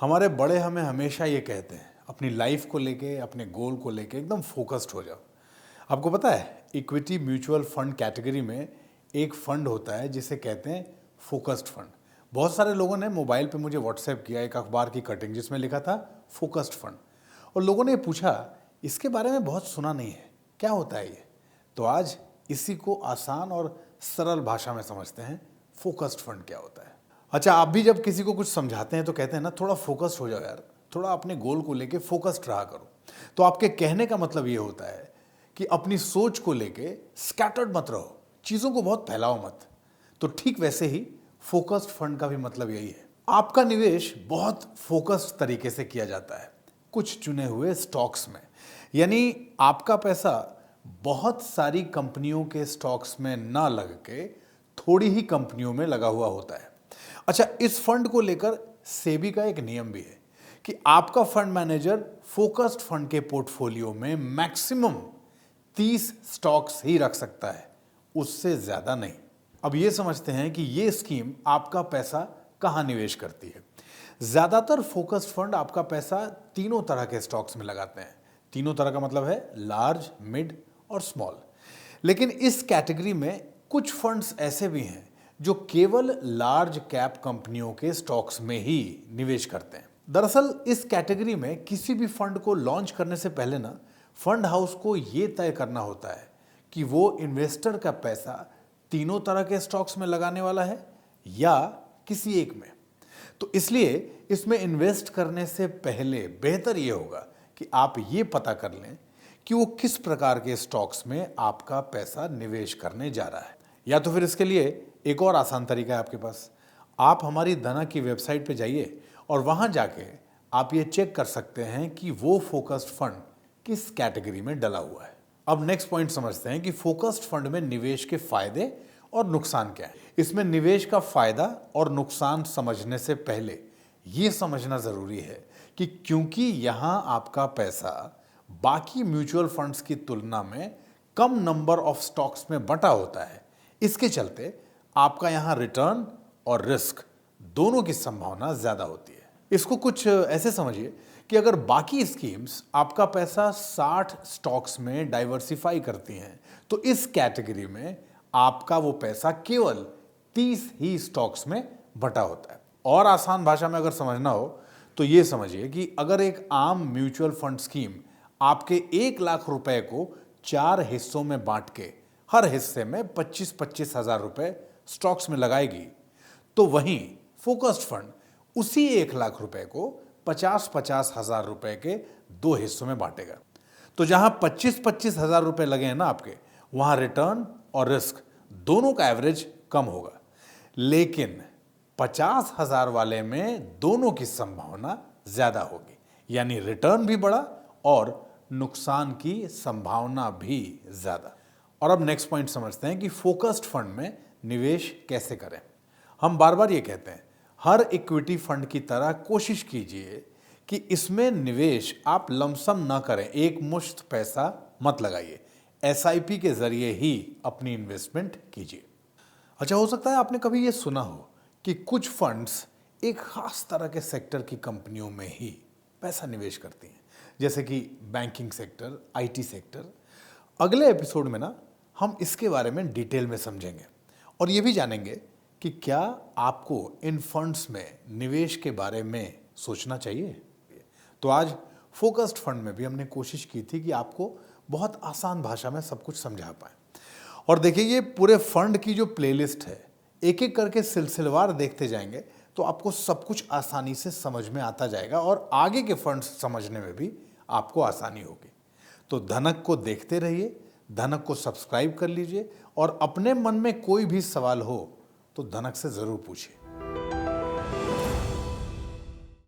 हमारे बड़े हमें हमेशा ये कहते हैं अपनी लाइफ को लेके, अपने गोल को लेके एकदम फोकस्ड हो जाओ। आपको पता है इक्विटी म्यूचुअल फंड कैटेगरी में एक फंड होता है जिसे कहते हैं फोकस्ड फंड। बहुत सारे लोगों ने मोबाइल पे मुझे व्हाट्सएप किया एक अखबार की कटिंग जिसमें लिखा था फोकस्ड फंड, और लोगों ने पूछा इसके बारे में बहुत सुना नहीं है, क्या होता है ये। तो आज इसी को आसान और सरल भाषा में समझते हैं, फोकस्ड फंड क्या होता है। अच्छा, आप भी जब किसी को कुछ समझाते हैं तो कहते हैं ना थोड़ा फोकस्ड हो जाओ यार, थोड़ा अपने गोल को लेके फोकस्ड रहा करो। तो आपके कहने का मतलब ये होता है कि अपनी सोच को लेके स्कैटर्ड मत रहो, चीज़ों को बहुत फैलाओ मत। तो ठीक वैसे ही फोकस्ड फंड का भी मतलब यही है। आपका निवेश बहुत फोकस्ड तरीके से किया जाता है कुछ चुने हुए स्टॉक्स में, यानी आपका पैसा बहुत सारी कंपनियों के स्टॉक्स में ना लग के थोड़ी ही कंपनियों में लगा हुआ होता है। अच्छा, इस फंड को लेकर सेबी का एक नियम भी है कि आपका फंड मैनेजर फोकस्ड फंड के पोर्टफोलियो में मैक्सिमम 30 स्टॉक्स ही रख सकता है, उससे ज्यादा नहीं। अब ये समझते हैं कि ये स्कीम आपका पैसा कहां निवेश करती है। ज्यादातर फोकस्ड फंड आपका पैसा तीनों तरह के स्टॉक्स में लगाते हैं। तीनों तरह का मतलब है लार्ज, मिड और स्मॉल। लेकिन इस कैटेगरी में कुछ फंड्स ऐसे भी हैं जो केवल लार्ज कैप कंपनियों के स्टॉक्स में ही निवेश करते हैं। दरअसल इस कैटेगरी में किसी भी फंड को लॉन्च करने से पहले ना फंड हाउस को यह तय करना होता है कि वो इन्वेस्टर का पैसा तीनों तरह के स्टॉक्स में लगाने वाला है या किसी एक में। तो इसलिए इसमें इन्वेस्ट करने से पहले बेहतर यह होगा कि आप ये पता कर लें कि वो किस प्रकार के स्टॉक्स में आपका पैसा निवेश करने जा रहा है। या तो फिर इसके लिए एक और आसान तरीका है आपके पास। आप हमारी धनक की वेबसाइट पे जाइए और वहां जाके आप ये चेक कर सकते हैं कि वो फोकस्ड फंड किस कैटेगरी में डला हुआ है। अब नेक्स्ट पॉइंट समझते हैं कि फोकस्ड फंड में निवेश के फायदे और नुकसान क्या है। इसमें निवेश का फायदा और नुकसान समझने से पहले ये समझना जरूरी है कि क्योंकि यहां आपका पैसा बाकी म्यूचुअल फंड्स की तुलना में कम नंबर ऑफ स्टॉक्स में बंटा होता है, इसके चलते आपका यहां रिटर्न और रिस्क दोनों की संभावना ज्यादा होती है। इसको कुछ ऐसे समझिए कि अगर बाकी स्कीम्स आपका पैसा 60 स्टॉक्स में डाइवर्सिफाई करती हैं तो इस कैटेगरी में आपका वो पैसा केवल 30 ही स्टॉक्स में बंटा होता है। और आसान भाषा में अगर समझना हो तो ये समझिए कि अगर एक आम म्यूचुअल फंड स्कीम आपके 1 लाख रुपए को 4 हिस्सों में बांट के हर हिस्से में 25-25 हजार रुपए स्टॉक्स में लगाएगी, तो वहीं फोकस्ड फंड उसी 1 लाख रुपए को 50-50 हजार रुपए के 2 हिस्सों में बांटेगा। तो जहां 25-25 हजार रुपए लगे हैं ना आपके, वहां रिटर्न और रिस्क दोनों का एवरेज कम होगा, लेकिन 50 हजार वाले में दोनों की संभावना ज्यादा होगी, यानी रिटर्न भी बड़ा और नुकसान की संभावना भी ज्यादा। और अब नेक्स्ट पॉइंट समझते हैं कि फोकस्ड फंड में निवेश कैसे करें। हम बार बार ये कहते हैं हर इक्विटी फंड की तरह कोशिश कीजिए कि इसमें निवेश आप लमसम ना करें, एक मुश्त पैसा मत लगाइए, एसआईपी के जरिए ही अपनी इन्वेस्टमेंट कीजिए। अच्छा, हो सकता है आपने कभी ये सुना हो कि कुछ फंड्स एक खास तरह के सेक्टर की कंपनियों में ही पैसा निवेश करती हैं, जैसे कि बैंकिंग सेक्टर, आईटी सेक्टर। अगले एपिसोड में ना हम इसके बारे में डिटेल में समझेंगे और ये भी जानेंगे कि क्या आपको इन फंड्स में निवेश के बारे में सोचना चाहिए। तो आज फोकस्ड फंड में भी हमने कोशिश की थी कि आपको बहुत आसान भाषा में सब कुछ समझा पाए। और देखिए, ये पूरे फंड की जो प्लेलिस्ट है, एक एक करके सिलसिलेवार देखते जाएंगे तो आपको सब कुछ आसानी से समझ में आता जाएगा और आगे के फंड्स समझने में भी आपको आसानी होगी। तो धनक को देखते रहिए, धनक को सब्सक्राइब कर लीजिए और अपने मन में कोई भी सवाल हो तो धनक से जरूर पूछिए।